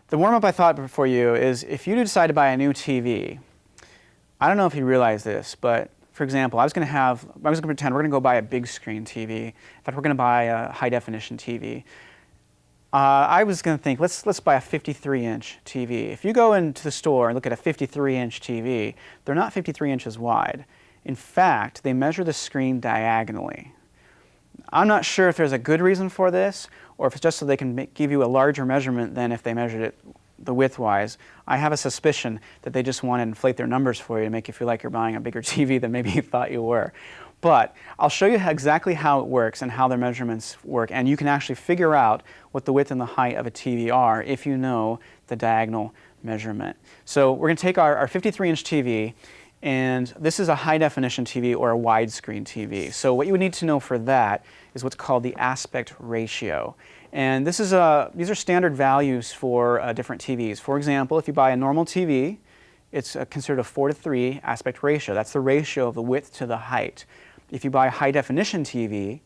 the warm-up I thought for you is if you decide to buy a new TV, I don't know if you realize this, but for example, I was going to pretend we're going to go buy a big screen TV. In fact, we're going to buy a high definition TV. I was going to think, let's buy a 53-inch TV. If you go into the store and look at a 53-inch TV, they're not 53 inches wide. In fact, they measure the screen diagonally. I'm not sure if there's a good reason for this, or if it's just so they can give you a larger measurement than if they measured it the width-wise. I have a suspicion that they just want to inflate their numbers for you to make you feel like you're buying a bigger TV than maybe you thought you were. But I'll show you exactly how it works and how their measurements work, and you can actually figure out what the width and the height of a TV are if you know the diagonal measurement. So we're going to take our 53-inch TV, and this is a high-definition TV or a widescreen TV. So what you would need to know for that is what's called the aspect ratio. And these are standard values for different TVs. For example, if you buy a normal TV, it's considered a 4:3 aspect ratio. That's the ratio of the width to the height. If you buy a high-definition TV,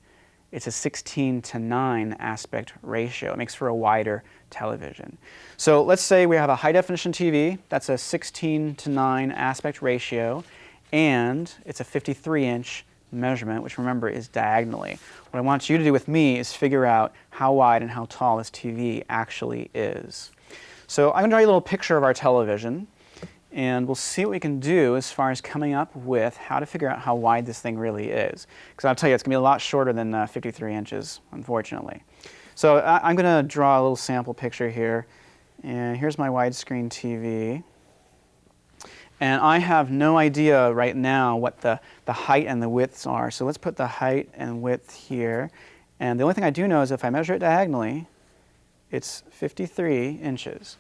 it's a 16:9 aspect ratio. It makes for a wider television. So let's say we have a high-definition TV. That's a 16:9 aspect ratio, and it's a 53-inch measurement, which remember is diagonally. What I want you to do with me is figure out how wide and how tall this TV actually is. So I'm going to draw you a little picture of our television, and we'll see what we can do as far as coming up with how to figure out how wide this thing really is. Because I'll tell you, it's going to be a lot shorter than 53 inches, unfortunately. So I'm going to draw a little sample picture here. And here's my widescreen TV. And I have no idea right now what the height and the widths are. So let's put the height and width here. And the only thing I do know is if I measure it diagonally, it's 53 inches.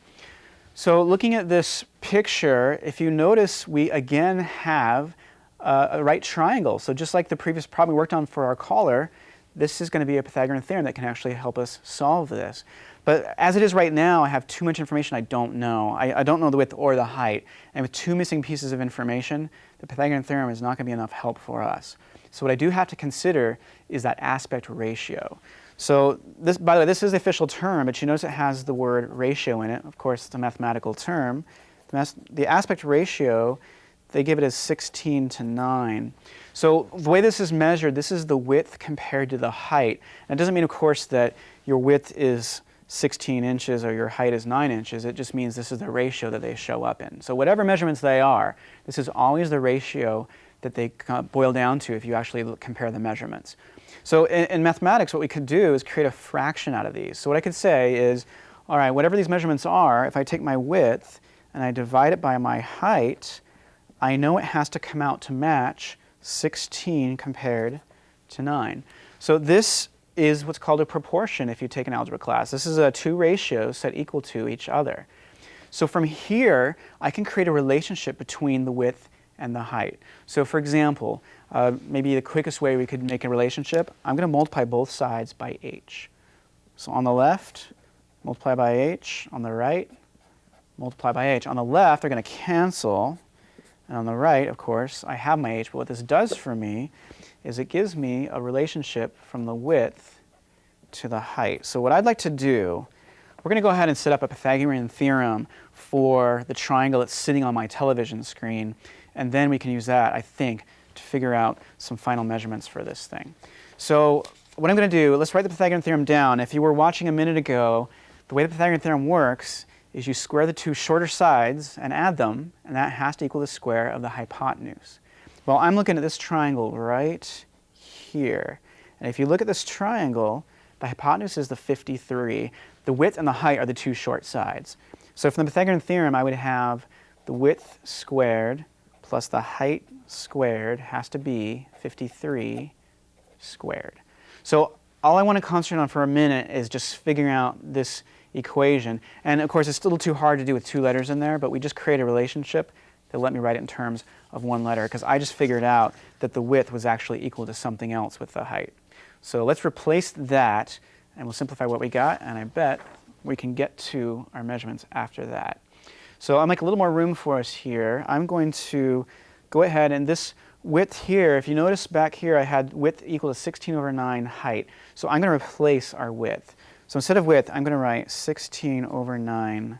So looking at this picture, if you notice, we again have a right triangle. So just like the previous problem we worked on for our caller, this is going to be a Pythagorean theorem that can actually help us solve this. But as it is right now, I have too much information I don't know. I don't know the width or the height. And with two missing pieces of information, the Pythagorean theorem is not going to be enough help for us. So what I do have to consider is that aspect ratio. So this, by the way, this is the official term, but you notice it has the word ratio in it. Of course, it's a mathematical term. The aspect ratio, they give it as 16:9. So the way this is measured, this is the width compared to the height. And it doesn't mean, of course, that your width is 16 inches or your height is 9 inches. It just means this is the ratio that they show up in. So whatever measurements they are, this is always the ratio that they boil down to if you actually compare the measurements. So in mathematics, what we could do is create a fraction out of these. So what I could say is, all right, whatever these measurements are, if I take my width and I divide it by my height, I know it has to come out to match 16 compared to 9. So this is what's called a proportion if you take an algebra class. This is two ratios set equal to each other. So from here, I can create a relationship between the width and the height. So for example, maybe the quickest way we could make a relationship, I'm going to multiply both sides by h. So on the left, multiply by h. On the right, multiply by h. On the left, they're going to cancel. And on the right, of course, I have my h. But what this does for me is it gives me a relationship from the width to the height. So what I'd like to do, we're going to go ahead and set up a Pythagorean theorem for the triangle that's sitting on my television screen. And then we can use that, I think, to figure out some final measurements for this thing. So what I'm going to do, let's write the Pythagorean theorem down. If you were watching a minute ago, the way the Pythagorean theorem works is you square the two shorter sides and add them, and that has to equal the square of the hypotenuse. Well, I'm looking at this triangle right here. And if you look at this triangle, the hypotenuse is the 53. The width and the height are the two short sides. So from the Pythagorean theorem, I would have the width squared plus the height squared has to be 53 squared. So all I want to concentrate on for a minute is just figuring out this equation. And of course, it's still too hard to do with two letters in there, but we just create a relationship that let me write it in terms of one letter, because I just figured out that the width was actually equal to something else with the height. So let's replace that, and we'll simplify what we got, and I bet we can get to our measurements after that. So I'll make a little more room for us here. I'm going to go ahead, and this width here, if you notice back here, I had width equal to 16/9 height. So I'm going to replace our width. So instead of width, I'm going to write 16/9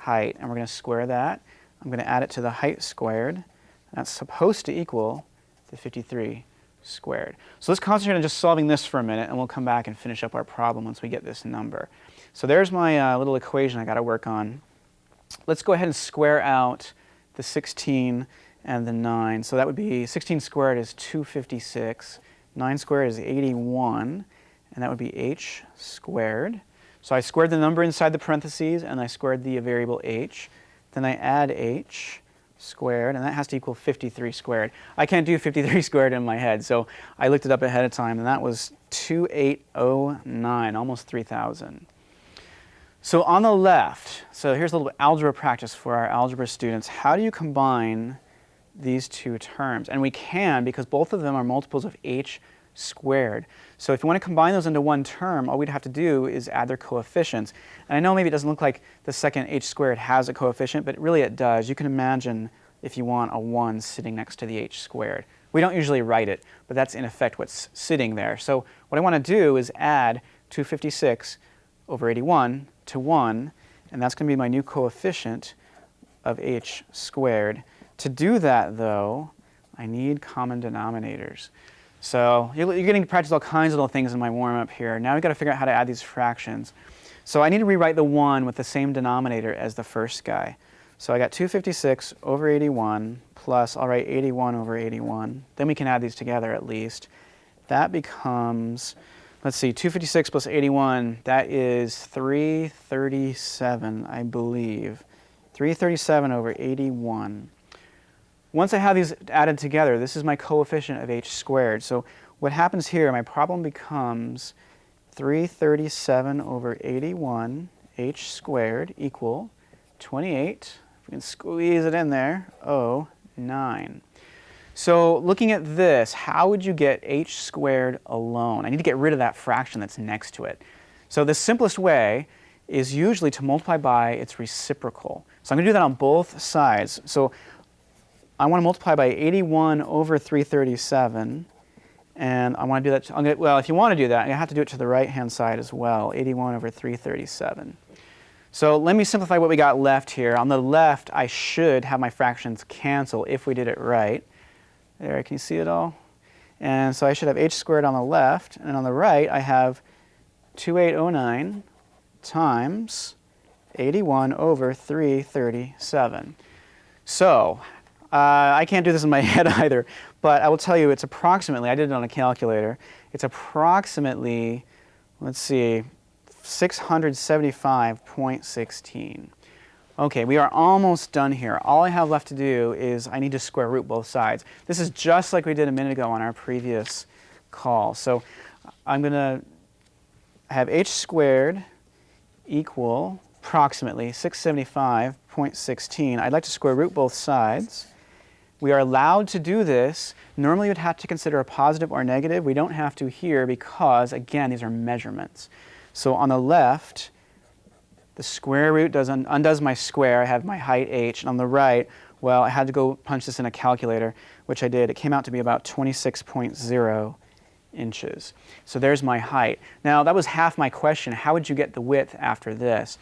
height, and we're going to square that. I'm going to add it to the height squared. That's supposed to equal the 53 squared. So let's concentrate on just solving this for a minute, and we'll come back and finish up our problem once we get this number. So there's my little equation I got to work on. Let's go ahead and square out the 16 and the 9. So that would be 16 squared is 256, 9 squared is 81, and that would be h squared. So I squared the number inside the parentheses, and I squared the variable h. Then I add h squared, and that has to equal 53 squared. I can't do 53 squared in my head, so I looked it up ahead of time, and that was 2809, almost 3,000. So on the left, so here's a little algebra practice for our algebra students. How do you combine these two terms? And we can, because both of them are multiples of h squared. So if you want to combine those into one term, all we'd have to do is add their coefficients. And I know maybe it doesn't look like the second h squared has a coefficient, but really it does. You can imagine if you want a 1 sitting next to the h squared. We don't usually write it, but that's in effect what's sitting there. So what I want to do is add 256 over 81 to 1, and that's going to be my new coefficient of h squared. To do that, though, I need common denominators. So you're getting to practice all kinds of little things in my warm-up here. Now we've got to figure out how to add these fractions. So I need to rewrite the 1 with the same denominator as the first guy. So I got 256 over 81 plus, I'll write 81 over 81. Then we can add these together at least. That becomes, let's see, 256 plus 81, that is 337, I believe. 337 over 81. Once I have these added together, this is my coefficient of h squared. So what happens here, my problem becomes 337 over 81 h squared equal 28, if we can squeeze it in there, 9. So looking at this, how would you get h squared alone? I need to get rid of that fraction that's next to it. So the simplest way is usually to multiply by its reciprocal. So I'm going to do that on both sides. So I want to multiply by 81 over 337, and I want to do that, well, if you want to do that, I have to do it to the right-hand side as well, 81 over 337. So let me simplify what we got left here. On the left, I should have my fractions cancel if we did it right. There, can you see it all? And so I should have h squared on the left, and on the right, I have 2809 times 81 over 337. So I can't do this in my head either, but I will tell you it's approximately, I did it on a calculator, it's approximately, let's see, 675.16. Okay, we are almost done here. All I have left to do is I need to square root both sides. This is just like we did a minute ago on our previous call. So I'm going to have h squared equal approximately 675.16. I'd like to square root both sides. We are allowed to do this. Normally you'd have to consider a positive or negative. We don't have to here because, again, these are measurements. So on the left, the square root undoes my square. I have my height h. And on the right, well, I had to go punch this in a calculator, which I did. It came out to be about 26.0 inches. So there's my height. Now, that was half my question. How would you get the width after this?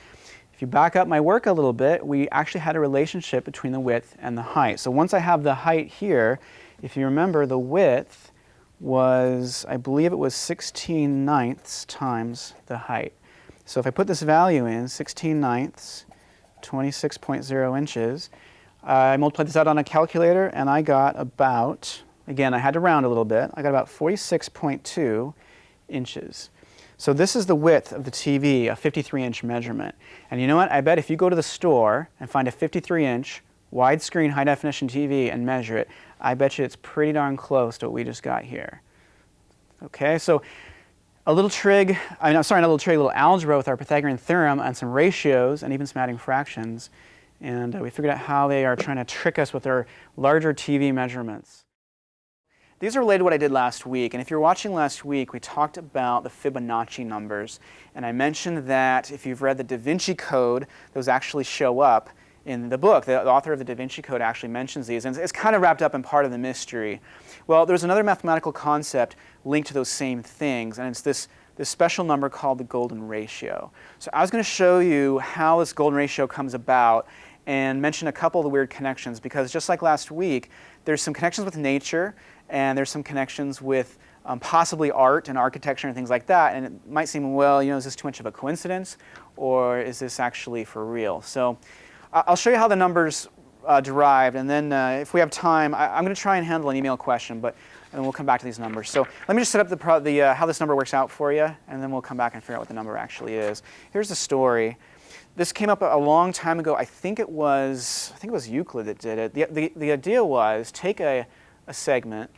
If you back up my work a little bit, we actually had a relationship between the width and the height. So once I have the height here, if you remember, the width was, I believe it was 16/9 times the height. So if I put this value in, 16/9, 26.0 inches, I multiplied this out on a calculator, and I got about, again, I had to round a little bit, I got about 46.2 inches. So this is the width of the TV, a 53-inch measurement. And you know what? I bet if you go to the store and find a 53-inch widescreen high-definition TV and measure it, I bet you it's pretty darn close to what we just got here. Okay, so a little trig, not a little algebra with our Pythagorean theorem on some ratios and even some adding fractions. And we figured out how they are trying to trick us with their larger TV measurements. These are related to what I did last week, and if you're watching last week, we talked about the Fibonacci numbers, and I mentioned that if you've read the Da Vinci Code, those actually show up in the book. The author of the Da Vinci Code actually mentions these, and it's kind of wrapped up in part of the mystery. Well, there's another mathematical concept linked to those same things, and it's this this special number called the golden ratio. So I was going to show you how this golden ratio comes about and mention a couple of the weird connections, because just like last week, there's some connections with nature and there's some connections with possibly art and architecture and things like that. And it might seem, well, is this too much of a coincidence, or is this actually for real? So I'll show you how the numbers derived, and then if we have time, I'm going to try and handle an email question, and then we'll come back to these numbers. So let me just set up how this number works out for you, and then we'll come back and figure out what the number actually is. Here's the story. This came up a long time ago. I think it was Euclid that did it. The idea was take a segment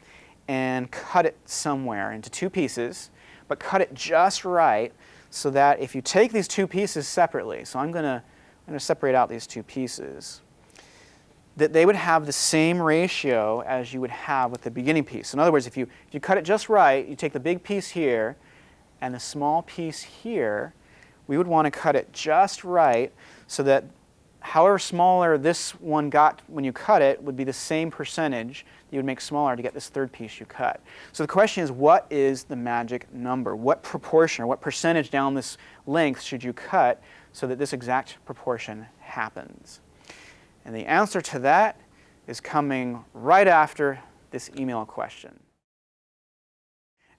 and cut it somewhere into two pieces, but cut it just right so that if you take these two pieces separately, so I'm going to separate out these two pieces, that they would have the same ratio as you would have with the beginning piece. So in other words, if you cut it just right, you take the big piece here and the small piece here, we would want to cut it just right so that however smaller this one got when you cut it would be the same percentage that you would make smaller to get this third piece you cut. So the question is, what is the magic number? What proportion or what percentage down this length should you cut so that this exact proportion happens? And the answer to that is coming right after this email question.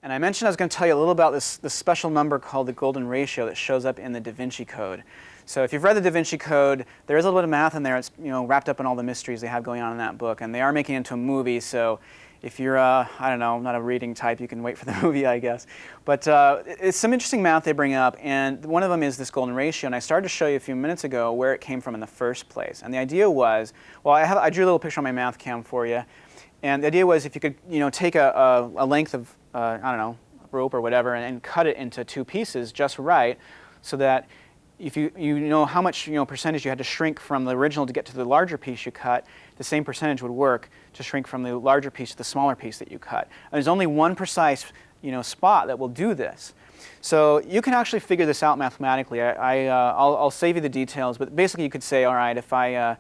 And I mentioned I was going to tell you a little about this special number called the golden ratio that shows up in the Da Vinci Code. So if you've read the Da Vinci Code, there is a little bit of math in there. It's wrapped up in all the mysteries they have going on in that book, and they are making it into a movie. So if you're I don't know, not a reading type, you can wait for the movie, I guess. But it's some interesting math they bring up, and one of them is this golden ratio. And I started to show you a few minutes ago where it came from in the first place. And the idea was, well, I drew a little picture on my math cam for you. And the idea was if you could take a length of I don't know, rope or whatever, and cut it into two pieces just right, so that if you know how much percentage you had to shrink from the original to get to the larger piece you cut, the same percentage would work to shrink from the larger piece to the smaller piece that you cut. And there's only one precise spot that will do this. So you can actually figure this out mathematically. I'll save you the details, but basically you could say, all right, if I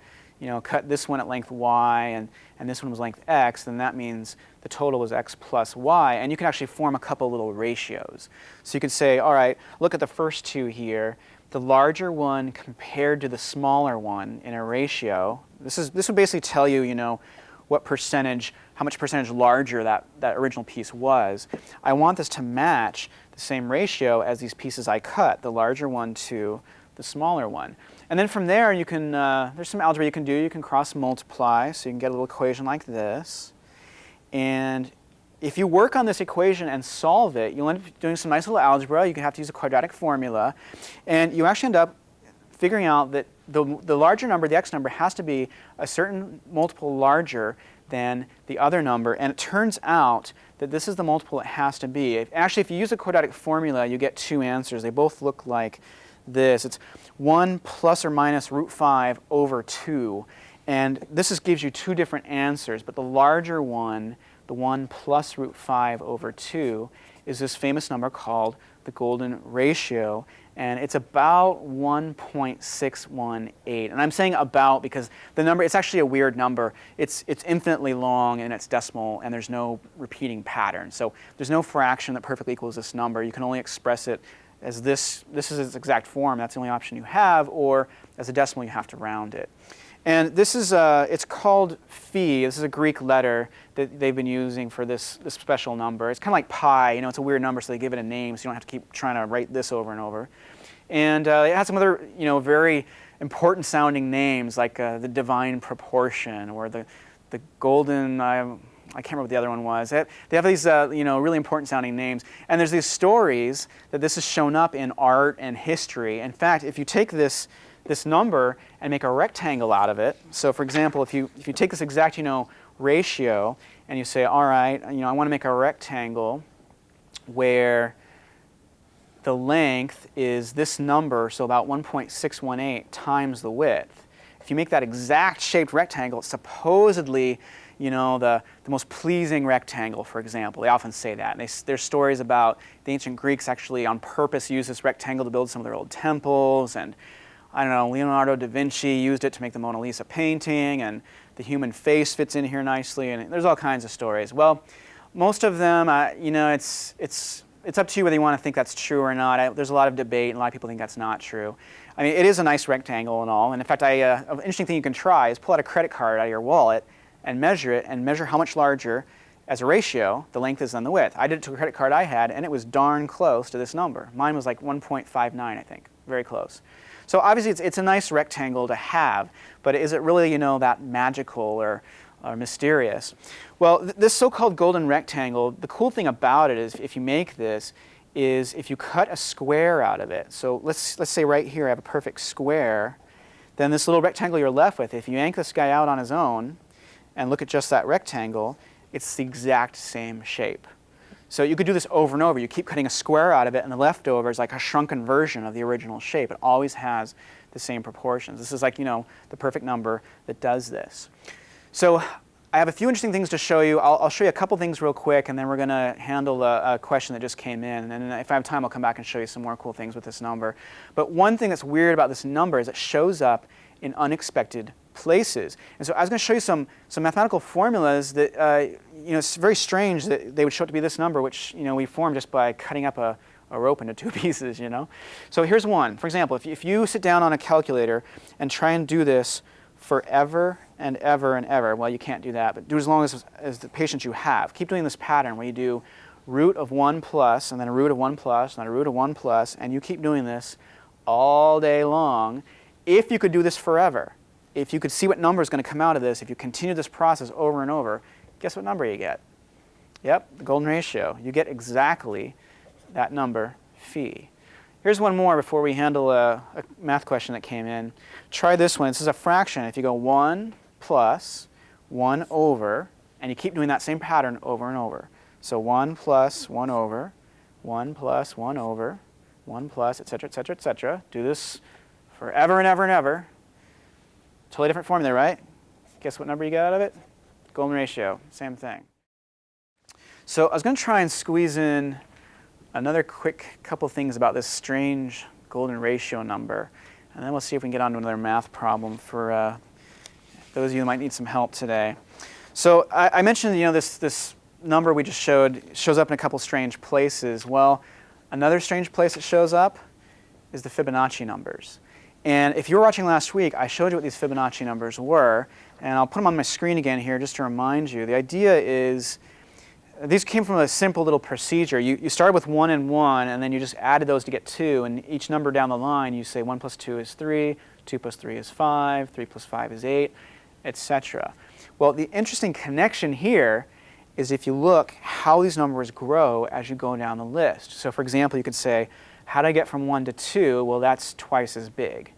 cut this one at length y and this one was length x, then that means the total was x plus y. And you can actually form a couple little ratios. So you could say, all right, look at the first two here. The larger one compared to the smaller one in a ratio. This would basically tell you, what percentage, how much percentage larger that original piece was. I want this to match the same ratio as these pieces I cut, the larger one to the smaller one. And then from there, you can, there's some algebra you can do. You can cross multiply, so you can get a little equation like this. And if you work on this equation and solve it, you'll end up doing some nice little algebra. You can have to use a quadratic formula. And you actually end up figuring out that the larger number, the x number, has to be a certain multiple larger than the other number. And it turns out that this is the multiple it has to be. Actually, if you use a quadratic formula, you get two answers. They both look like this. It's 1 plus or minus root 5 over 2. And this gives you two different answers. But the larger one, the 1 plus root 5 over 2, is this famous number called the golden ratio. And it's about 1.618. And I'm saying about because the number, it's actually a weird number. It's infinitely long and it's decimal, and there's no repeating pattern. So there's no fraction that perfectly equals this number. You can only express it as this is its exact form. That's the only option you have. Or as a decimal, you have to round it. And this is, it's called phi. This is a Greek letter that they've been using for this special number. It's kind of like pi. It's a weird number, so they give it a name, so you don't have to keep trying to write this over and over. And it has some other, very important sounding names, like the divine proportion or the golden, I can't remember what the other one was. They have these, really important sounding names. And there's these stories that this has shown up in art and history. In fact, if you take this number and make a rectangle out of it. So for example, if you take this exact, ratio and you say, all right, I want to make a rectangle where the length is this number, so about 1.618 times the width. If you make that exact shaped rectangle, it's supposedly, the most pleasing rectangle, for example. They often say that. And there's stories about the ancient Greeks actually on purpose used this rectangle to build some of their old temples, and I don't know, Leonardo da Vinci used it to make the Mona Lisa painting, and the human face fits in here nicely, and there's all kinds of stories. Well, most of them, it's it's up to you whether you want to think that's true or not. There's a lot of debate, and a lot of people think that's not true. I mean, it is a nice rectangle and all. And in fact, an interesting thing you can try is pull out a credit card out of your wallet and measure it, and measure how much larger, as a ratio, the length is than the width. I did it to a credit card I had, and it was darn close to this number. Mine was like 1.59, I think, very close. So obviously, it's a nice rectangle to have, but is it really, you know, that magical or mysterious? Well, this so-called golden rectangle, the cool thing about it is, if you make this, is if you cut a square out of it. So let's say right here I have a perfect square. Then this little rectangle you're left with, if you yank this guy out on his own and look at just that rectangle, it's the exact same shape. So you could do this over and over. You keep cutting a square out of it, and the leftover is like a shrunken version of the original shape. It always has the same proportions. This is like, you know, the perfect number that does this. So I have a few interesting things to show you. I'll show you a couple things real quick, and then we're going to handle a question that just came in. And if I have time, I'll come back and show you some more cool things with this number. But one thing that's weird about this number is it shows up in unexpected places. And so I was going to show you some mathematical formulas that, you know, it's very strange that they would show up to be this number, which, you know, we formed just by cutting up a rope into two pieces, you know. So here's one. For example, if you sit down on a calculator and try and do this forever and ever and ever, well, you can't do that, but do as long as the patience you have. Keep doing this pattern where you do root of 1 plus, and then a root of 1 plus, and then a root of 1 plus, and you keep doing this all day long. If you could do this forever, if you could see what number is going to come out of this, if you continue this process over and over, guess what number you get? Yep, the golden ratio. You get exactly that number, phi. Here's one more before we handle a math question that came in. Try this one. This is a fraction. If you go 1 plus 1 over, and you keep doing that same pattern over and over. So 1 plus 1 over, 1 plus 1 over, 1 plus, et cetera, et cetera, et cetera. Do this forever and ever and ever. Totally different formula, right? Guess what number you get out of it? Golden ratio, same thing. So I was going to try and squeeze in another quick couple things about this strange golden ratio number, and then we'll see if we can get on to another math problem for those of you who might need some help today. So I mentioned, you know, this number we just showed shows up in a couple strange places. Well, another strange place it shows up is the Fibonacci numbers. And if you were watching last week, I showed you what these Fibonacci numbers were, and I'll put them on my screen again here just to remind you. The idea is, these came from a simple little procedure. You started with 1 and 1, and then you just added those to get 2, and each number down the line you say 1 plus 2 is 3, 2 plus 3 is 5, 3 plus 5 is 8, etc. Well, the interesting connection here is if you look how these numbers grow as you go down the list. So for example, you could say, how do I get from 1 to 2? Well, that's twice as big.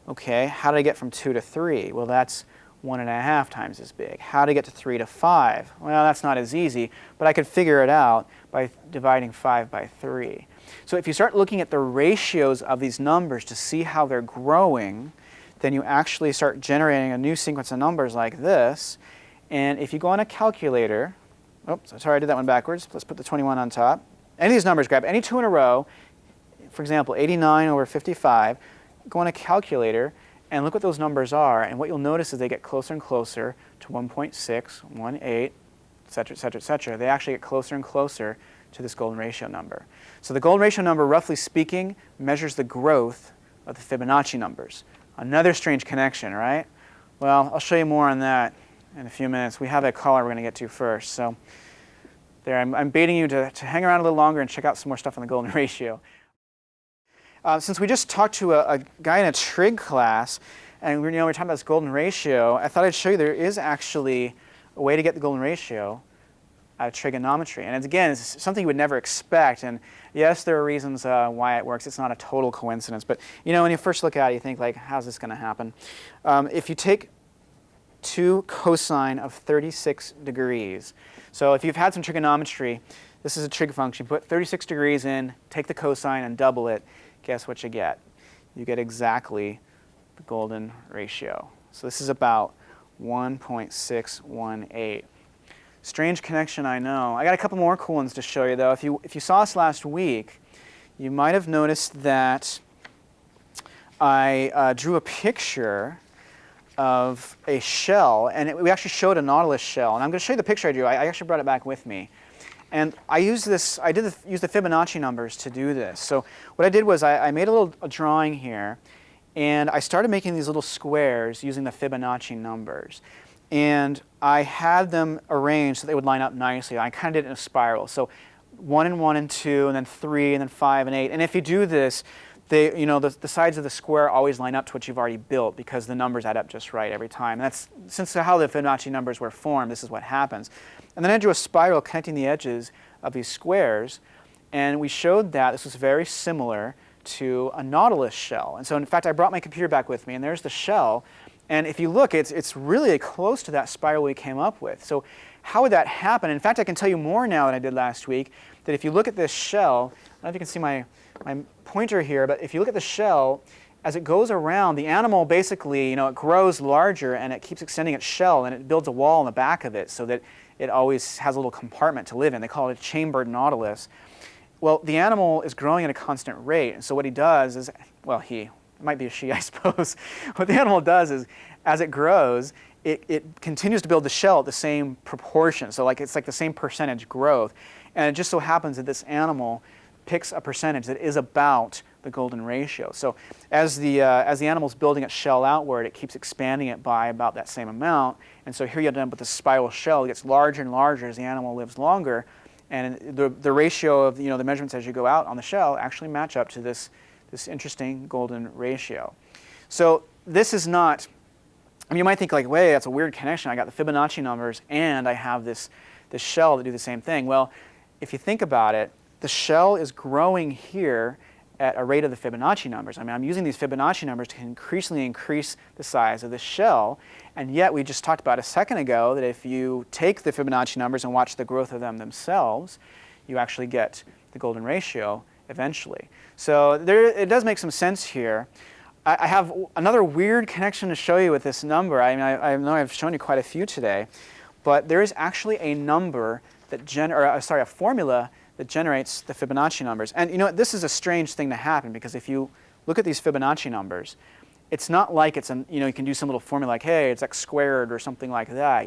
Okay, how do I get from 2 to 3? Well, that's 1.5 times as big. How to get to 3 to 5? Well, that's not as easy, but I could figure it out by dividing 5 by 3. So if you start looking at the ratios of these numbers to see how they're growing, then you actually start generating a new sequence of numbers like this. And if you go on a calculator, oops, sorry, I did that one backwards. Let's put the 21 on top. Any of these numbers, grab any two in a row. For example, 89 over 55. Go on a calculator and look what those numbers are, and what you'll notice is they get closer and closer to 1.6, 1.8, et cetera, et cetera, et cetera. They actually get closer and closer to this golden ratio number. So the golden ratio number, roughly speaking, measures the growth of the Fibonacci numbers. Another strange connection, right? Well, I'll show you more on that in a few minutes. We have a caller we're going to get to first. So there, I'm baiting you to hang around a little longer and check out some more stuff on the golden ratio. Since we just talked to a guy in a trig class, and we're talking about this golden ratio, I thought I'd show you there is actually a way to get the golden ratio out of trigonometry. And again, it's something you would never expect. And yes, there are reasons why it works. It's not a total coincidence. But when you first look at it, you think, like, how's this going to happen? If you take 2 cosine of 36 degrees, so if you've had some trigonometry, this is a trig function. Put 36 degrees in, take the cosine and double it. Guess what you get? You get exactly the golden ratio. So this is about 1.618. Strange connection, I know. I got a couple more cool ones to show you, though. If you saw us last week, you might have noticed that I drew a picture of a shell, and we actually showed a nautilus shell. And I'm going to show you the picture I drew. I actually brought it back with me. And I use the Fibonacci numbers to do this. So what I did was I made a drawing here, and I started making these little squares using the Fibonacci numbers. And I had them arranged so they would line up nicely. I kind of did it in a spiral. So 1 and 1 and 2, and then 3, and then 5 and 8. And if you do this, the sides of the square always line up to what you've already built because the numbers add up just right every time. And that's, since how the Fibonacci numbers were formed, this is what happens. And then I drew a spiral connecting the edges of these squares, and we showed that this was very similar to a nautilus shell. And so in fact, I brought my computer back with me, and there's the shell. And if you look, it's really close to that spiral we came up with. So how would that happen? In fact, I can tell you more now than I did last week, that if you look at this shell, I don't know if you can see my pointer here, but if you look at the shell, as it goes around, the animal basically, it grows larger and it keeps extending its shell, and it builds a wall in the back of it so that it always has a little compartment to live in. They call it a chambered nautilus. Well, the animal is growing at a constant rate, and so what he does is, well, it might be a she, I suppose. What the animal does is, as it grows, it continues to build the shell at the same proportion. So it's like the same percentage growth. And it just so happens that this animal picks a percentage that is about the golden ratio. So as the animal's building its shell outward, it keeps expanding it by about that same amount. And so here you end up with this spiral shell. It gets larger and larger as the animal lives longer. And the ratio of the measurements as you go out on the shell actually match up to this interesting golden ratio. So this is not, you might think like, wait, that's a weird connection. I got the Fibonacci numbers and I have this shell that do the same thing. Well, if you think about it, the shell is growing here at a rate of the Fibonacci numbers. I'm using these Fibonacci numbers to increasingly increase the size of the shell, and yet we just talked about a second ago that if you take the Fibonacci numbers and watch the growth of them themselves, you actually get the golden ratio eventually. So it does make some sense here. I have another weird connection to show you with this number. I know I've shown you quite a few today, but there is actually a number a formula that generates the Fibonacci numbers. And this is a strange thing to happen, because if you look at these Fibonacci numbers, it's not like it's you can do some little formula like, hey, it's x squared or something like that.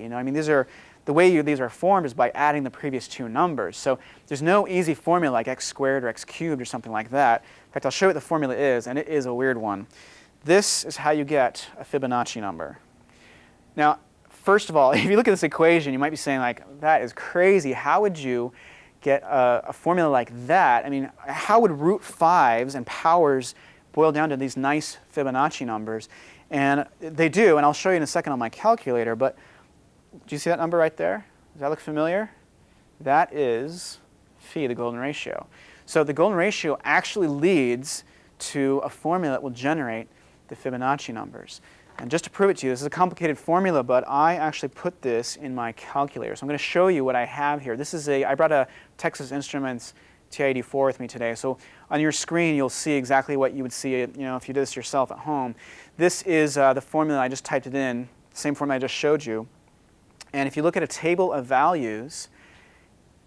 The way these are formed is by adding the previous two numbers. So there's no easy formula like x squared or x cubed or something like that. In fact, I'll show you what the formula is, and it is a weird one. This is how you get a Fibonacci number. Now, first of all, if you look at this equation, you might be saying like, that is crazy. How would you get a formula like that? How would root 5s and powers boil down to these nice Fibonacci numbers? And they do, and I'll show you in a second on my calculator, but do you see that number right there? Does that look familiar? That is phi, the golden ratio. So the golden ratio actually leads to a formula that will generate the Fibonacci numbers. And just to prove it to you, this is a complicated formula, but I actually put this in my calculator. So I'm going to show you what I have here. I brought a Texas Instruments TI-84 with me today. So on your screen, you'll see exactly what you would see if you did this yourself at home. This is the formula. I just typed it in, the same formula I just showed you. And if you look at a table of values,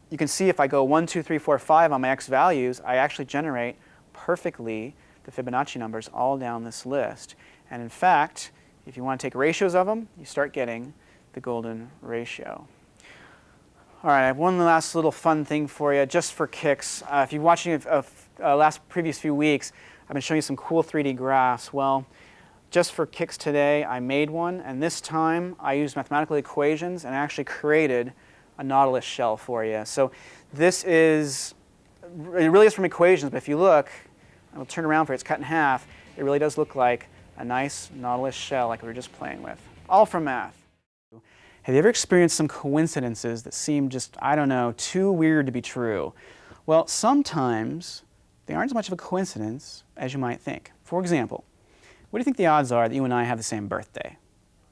you can see if I go 1, 2, 3, 4, 5 on my x values, I actually generate perfectly the Fibonacci numbers all down this list. And in fact, if you want to take ratios of them, you start getting the golden ratio. All right, I have one last little fun thing for you, just for kicks. If you're watching previous few weeks, I've been showing you some cool 3D graphs. Well, just for kicks today, I made one, and this time I used mathematical equations and actually created a nautilus shell for you. So it really is from equations, but if you look, I'll turn around for it, it's cut in half, it really does look like a nice nautilus shell like we were just playing with. All from math. Have you ever experienced some coincidences that seem just, I don't know, too weird to be true? Well, sometimes they aren't as much of a coincidence as you might think. For example, what do you think the odds are that you and I have the same birthday?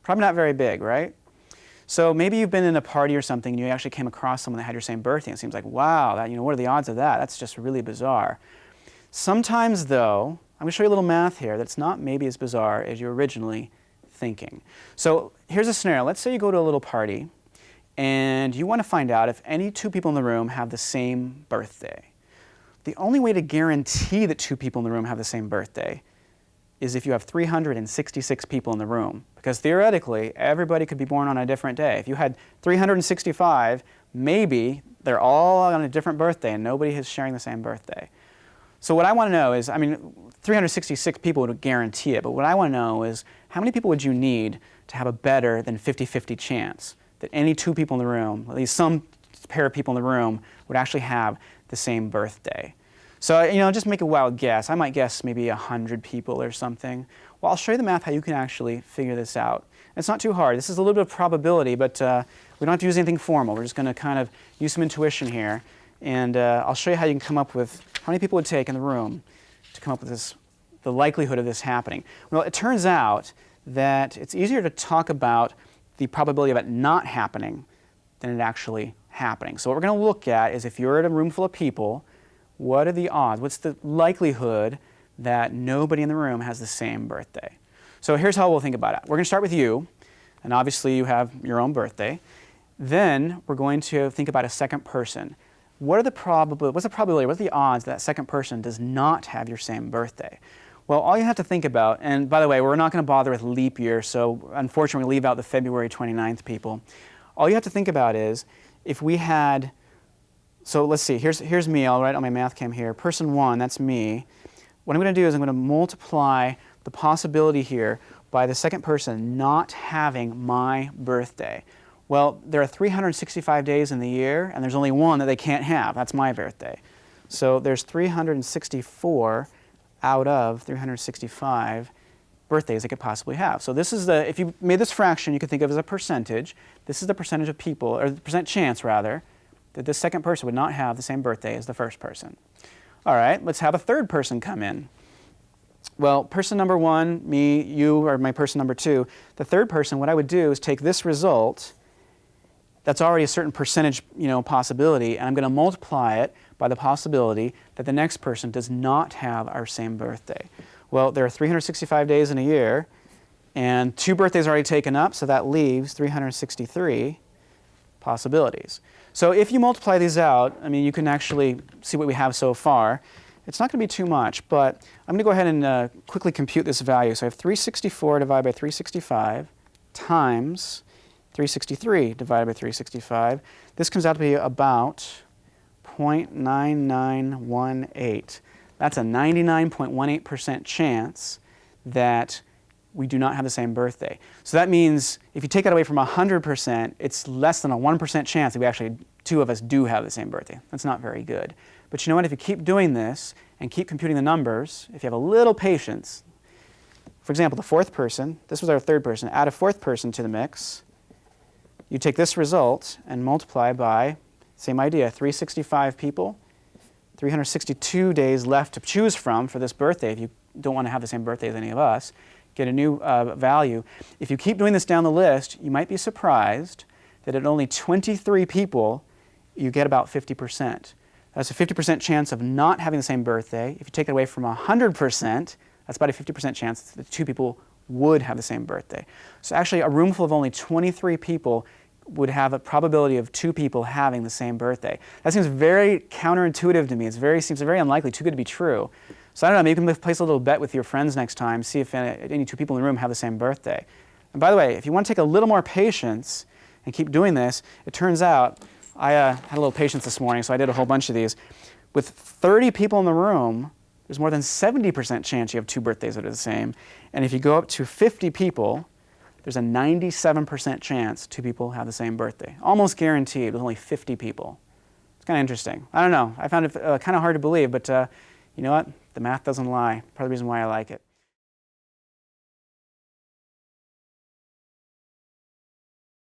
Probably not very big, right? So maybe you've been in a party or something and you actually came across someone that had your same birthday and it seems like, wow, what are the odds of that? That's just really bizarre. Sometimes though, I'm going to show you a little math here that's not maybe as bizarre as you were originally thinking. So here's a scenario. Let's say you go to a little party and you want to find out if any two people in the room have the same birthday. The only way to guarantee that two people in the room have the same birthday is if you have 366 people in the room. Because theoretically, everybody could be born on a different day. If you had 365, maybe they're all on a different birthday and nobody is sharing the same birthday. So what I want to know is, 366 people would guarantee it, but what I want to know is how many people would you need to have a better than 50-50 chance that any two people in the room, at least some pair of people in the room, would actually have the same birthday. So, just make a wild guess. I might guess maybe 100 people or something. Well, I'll show you the math how you can actually figure this out. It's not too hard. This is a little bit of probability, but we don't have to use anything formal. We're just going to kind of use some intuition here, and I'll show you how you can come up with how many people it would take in the room to come up with this, the likelihood of this happening. Well, it turns out that it's easier to talk about the probability of it not happening than it actually happening. So what we're going to look at is if you're in a room full of people, what are the odds? What's the likelihood that nobody in the room has the same birthday? So here's how we'll think about it. We're going to start with you, and obviously you have your own birthday. Then we're going to think about a second person. What's the probability, what's the odds that second person does not have your same birthday? Well, all you have to think about, and by the way, we're not going to bother with leap year, so unfortunately we leave out the February 29th people. All you have to think about is if we had, so let's see, here's me, I'll write on my math cam here, person 1, that's me. What I'm going to do is I'm going to multiply the possibility here by the second person not having my birthday. Well, there are 365 days in the year, and there's only one that they can't have. That's my birthday. So there's 364 out of 365 birthdays they could possibly have. So this is the, if you made this fraction, you could think of it as a percentage. This is the percentage of people, or the percent chance, rather, that this second person would not have the same birthday as the first person. All right, let's have a third person come in. Well, person number 1, me, you, or my person number 2, the third person, what I would do is take this result, that's already a certain percentage, possibility, and I'm going to multiply it by the possibility that the next person does not have our same birthday. Well, there are 365 days in a year, and 2 birthdays are already taken up, so that leaves 363 possibilities. So if you multiply these out, you can actually see what we have so far. It's not going to be too much, but I'm going to go ahead and quickly compute this value. So I have 364 divided by 365 times 363 divided by 365. This comes out to be about 0.9918. That's a 99.18% chance that we do not have the same birthday. So that means if you take that away from 100%, it's less than a 1% chance that we actually, 2 of us do have the same birthday. That's not very good. But you know what? If you keep doing this and keep computing the numbers, if you have a little patience, for example, the fourth person, this was our third person, add a fourth person to the mix, you take this result and multiply by, same idea, 365 people, 362 days left to choose from for this birthday if you don't want to have the same birthday as any of us, get a new value. If you keep doing this down the list, you might be surprised that at only 23 people, you get about 50%. That's a 50% chance of not having the same birthday. If you take it away from 100%, that's about a 50% chance that 2 people would have the same birthday. So actually, a room full of only 23 people would have a probability of 2 people having the same birthday. That seems very counterintuitive to me. Seems very unlikely, too good to be true. So I don't know, maybe you can place a little bet with your friends next time, see if any 2 people in the room have the same birthday. And by the way, if you want to take a little more patience and keep doing this, it turns out, I had a little patience this morning, so I did a whole bunch of these. With 30 people in the room, there's more than 70% chance you have 2 birthdays that are the same. And if you go up to 50 people, there's a 97% chance 2 people have the same birthday. Almost guaranteed with only 50 people. It's kind of interesting. I don't know. I found it kind of hard to believe, but you know what? The math doesn't lie. Part of the reason why I like it.